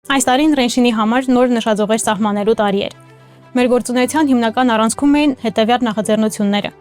Այս տարին Ռենշինի համար նոր նշաձողեր սահմանելու տարի էր։ Մեր գործունեության հիմնական առանցքում էին հետևյալ նախաձեռնությունները.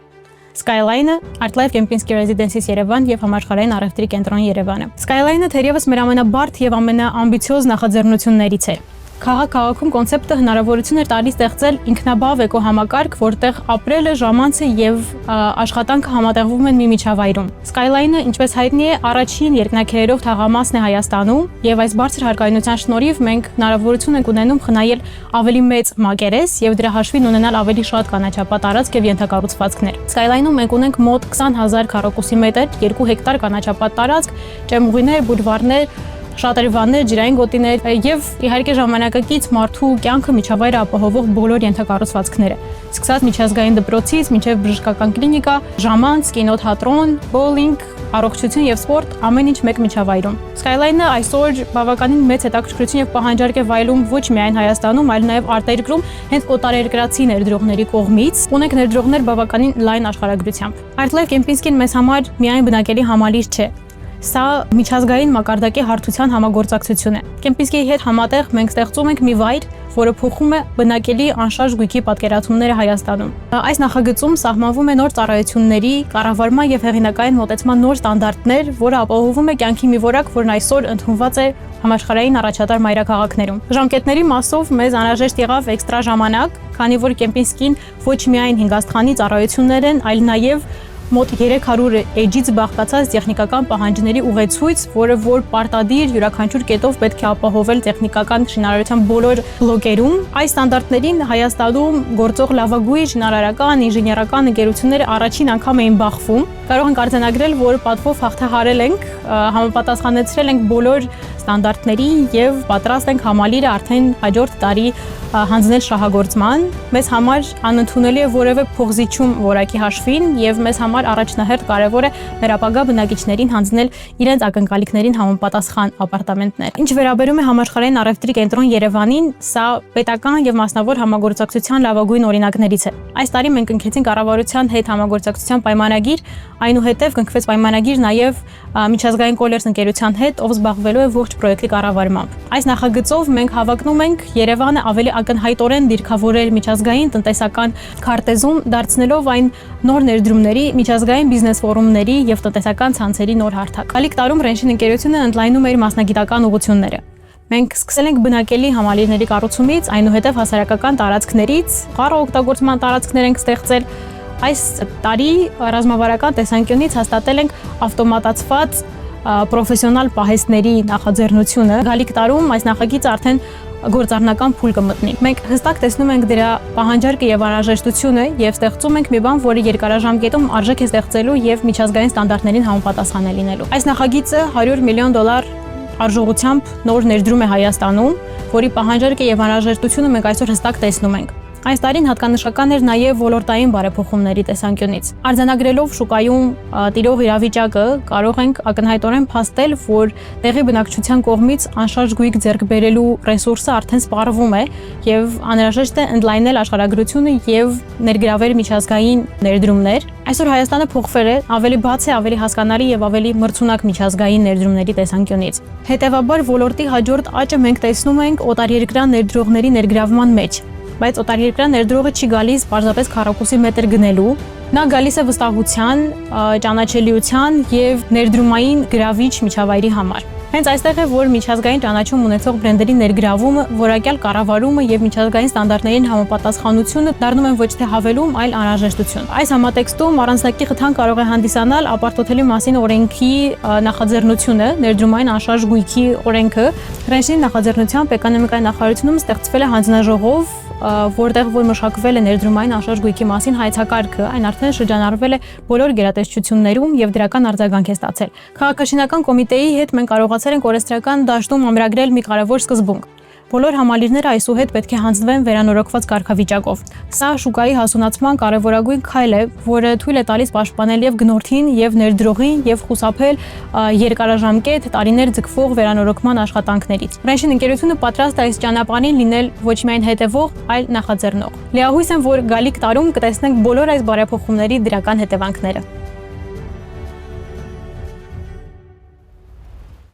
Skyline-ը, ArtLife Kempinski Residences Երևան եւ Համաշխարհային առևտրի կենտրոն Երևանը։ Skyline-ը թերևս մեր ամենաբարդ եւ ամենաամբիցիոզ նախաձեռնություններից է։ Քաղաքում կոնցեպտը հնարավորություն էր տալիս ստեղծել ինքնաբավ էկոհամակարգ, որտեղ ապրելը, ժամանցը եւ աշխատանքը համատեղվում են մի միջավայրում։ Skyline-ը, ինչպես հայտնի է, առաջին երկնաքերերով թաղամասն է Հայաստանում, եւ այս բարձր հարկայունության շնորհիվ մենք հնարավորություն ենք ունենում խնայել ավելի մեծ մակերես եւ դրա հաշվին ունենալ ավելի շատ կանաչապատ տարածք եւ ենթակառուցվածքներ։ Skyline-ում մենք ունենք մոտ 20,000 քառակուսի մետր, 2 հեկտար կանաչապատ տարածք, ճեմուղիներ, բուլվարներ, շատրվաններ, ջրային գոտիներ եւ իհարկե ժամանակակից մարդու կյանքը միջավայրը ապահովող բոլոր ենթակառուցվածքները։ Սկսած միջազգային դպրոցից մինչեւ բժշկական կլինիկա, ժամանց, կինոթատրոն, բոուլինգ, առողջություն եւ սպորտ, ամեն ինչ մեկ միջավայրում։ Skyline-ը այսօր բավականին մեծ հետաքրքրություն եւ պահանջարկ է վայելում ոչ միայն Հայաստանում, այլ նաեւ արտերկրում, հենց օտարերկրացի ներդրողների կողմից։ Ունենք ներդրողներ բավականին լայն աշխարհագրությամբ։ ArtLife Kempinski-ն մեզ համար միայն բնակելի համալիր չէ։ Սա միջազգային մակարդակի հարթության համագործակցություն է։ Kempinski-ի հետ համատեղ մենք ստեղծում ենք մի վայր, որը փոխում է բնակելի անշարժ գույքի պատկերացումները Հայաստանում։ Այս նախագծում սահմանվում է նոր ծառայությունների, կառավարման եւ հեղինակային մոտեցման նոր ստանդարտներ, որը ապահովում է կյանքի մի որակ, որն այսօր ընդունված է համաշխարհային առաջատար մայրաքաղաքներում։ Ժամկետների մասով մեզ անհրաժեշտ եղավ էքստրա ժամանակ, քանի որ Kempinski-ն ոչ միայն հինգաստղանի ծառայություններ են, այլ նաեւ մոտ 300 էջից բաղկացած տեխնիկական պահանջների ուղեցույց, որը որ պարտադիր յուրաքանչյուր կետով պետք է ապահովել տեխնիկական շինարարության բոլոր բլոկերում։ Այս ստանդարտներին Հայաստանում գործող լավագույն շինարարական, ինժեներական ընկերությունները առաջին անգամ էին բախվում։ Կարող ենք արձանագրել, որ պատվով հաղթահարել ենք, համապատասխանեցրել ենք բոլոր ստանդարտներին եւ պատրաստ ենք համալիրը արդեն հաջորդ տարի հանձնել շահագործման։ Մեզ համար անընդունելի է որևէ փոխզիջում որակի հաշվին եւ մեզ համար առաջնահերթ կարևոր է մեր ապագա բնակիչներին հանձնել իրենց ակնկալիքներին համապատասխան ապարտամենտներ։ Ինչ վերաբերում է Համաշխարհային առևտրի կենտրոն Երևանին, սա պետական եւ մասնավոր համագործակցության լավագույն օրինակներից է։ Այս տարի մենք կնքեցինք կառավարության հետ համագործակցության պայմանագիր, այնուհետև կնքվեց պայմանագիր նաեւ միջազգային կոլերս ընկերության հետ, ով զբաղվելու է ողջ պրոյեկտի կառավարմամբ։ Այս նախագծով մենք հավակնում ենք Երևանը ավելի ակնհայտորեն դիրքավորել միջազգային տնտեսական քարտեզում, դարձնելով այն նոր ներդրումների, միջազգային բիզնես ֆորումների եւ տնտեսական ցանցերի նոր հարթակ։ Գալիք տարում Ռենշին ընկերությունը ընդլայնում է իր մասնագիտական ուղղությունները։ Մենք սկսել ենք բնակելի համալիրների կառուցումից, այնուհետև հասարակական տարածքներից, խառը օգտագործման տարածքներ ենք ստեղծել։ Այս տարի ռազմավարական տեսանկյունից հաստատել ենք ավտոմատացված պրոֆեսիոնալ պահեստների նախաձեռնությունը։ Գալիք տարում այս նախագիծը արդեն գործառնական փուլ կմտնի։ Մենք հստակ տեսնում ենք դրա պահանջարկը եւ անհրաժեշտությունը եւ ստեղծում ենք մի բան, որը երկարաժամկետում արժեք է ստեղծելու եւ միջազգային ստանդարտներին համապատասխան է լինելու։ Այս նախագիծը $100 միլիոն արժողությամբ նոր ներդրում է Հայաստանում, որի պահանջարկը եւ անհրաժեշտությունը մենք այսօր հստակ տեսնում ենք։ Այս տարին հատկանշական էր նաև ոլորտային բարեփոխումների տեսանկյունից։ Արձանագրելով շուկայում տիրող իրավիճակը, կարող ենք ակնհայտորեն փաստել, որ տեղի բնակչության կողմից անշարժ գույք ձեռք բերելու ռեսուրսը արդեն սպառվում է եւ անհրաժեշտ է ընդլայնել աշխարհագրությունը եւ ներգրավել միջազգային ներդրումներ։ Այսօր Հայաստանը փոխվել է, ավելի բաց է, ավելի հասկանալի եւ ավելի մրցունակ միջազգային ներդրումների տեսանկյունից։ Հետևաբար ոլորտի հաջորդ աճը մենք տեսնում ենք օտարերկրյա ներդրողների ներգրավման մեջ։ Բայց օտարերկրյա ներդրողը չի գալիս պարզապես քառակուսի մետր գնելու, նա գալիս է վստահության, ճանաչելիության եւ ներդրումային գրավիչ միջավայրի համար։ Հենց այստեղ է, որ միջազգային ճանաչում ունեցող բրենդերի ներգրավումը, որակյալ կառավարումը եւ միջազգային ստանդարտներին համապատասխանությունը դառնում են ոչ թե հավելում, այլ անհրաժեշտություն։ Այս համատեքստում առանձնակի խթան կարող է հանդիսանալ ապարտոթելի մասին օրենքի նախաձեռնությունը, ներդրումային անշարժ գույքի օրենքը։ Ռենշինի նախաձեռնությամբ էկոնոմիկայի նախարարությունում ստեղծվել է հանձնաժողով, որտեղ որ մշակվել է ներդրումային անշարժ գույքի մասին հայեցակարգը, այն արդեն շրջանառվել է բոլոր գերատեսչություններում եւ դրական արձագանք է ստացել։ Քաղաքաշինական կոմիտեի հետ մենք կարողացել ենք օրենսդրական դաշտում ամրագրել մի կարևոր սկզբունք։ Բոլոր համալիրները այսուհետ պետք է հանձնվեն վերանորոգված կարգավիճակով։ Սա շուկայի հասունացման կարևորագույն քայլ է, որը թույլ է տալիս պաշտպանել եւ գնորդին, եւ ներդրողին, եւ խուսափել երկարաժամկետ տարիներ ձգվող վերանորոգման աշխատանքներից։ Ռենշին ընկերությունը պատրաստ է այս ճանապարհին լինել ոչ միայն հետևող, այլ նախաձեռնող։ Լիահույս եմ, որ գալիք տարում կտեսնենք բոլոր այս բարեփոխումների դրական հետևանքները։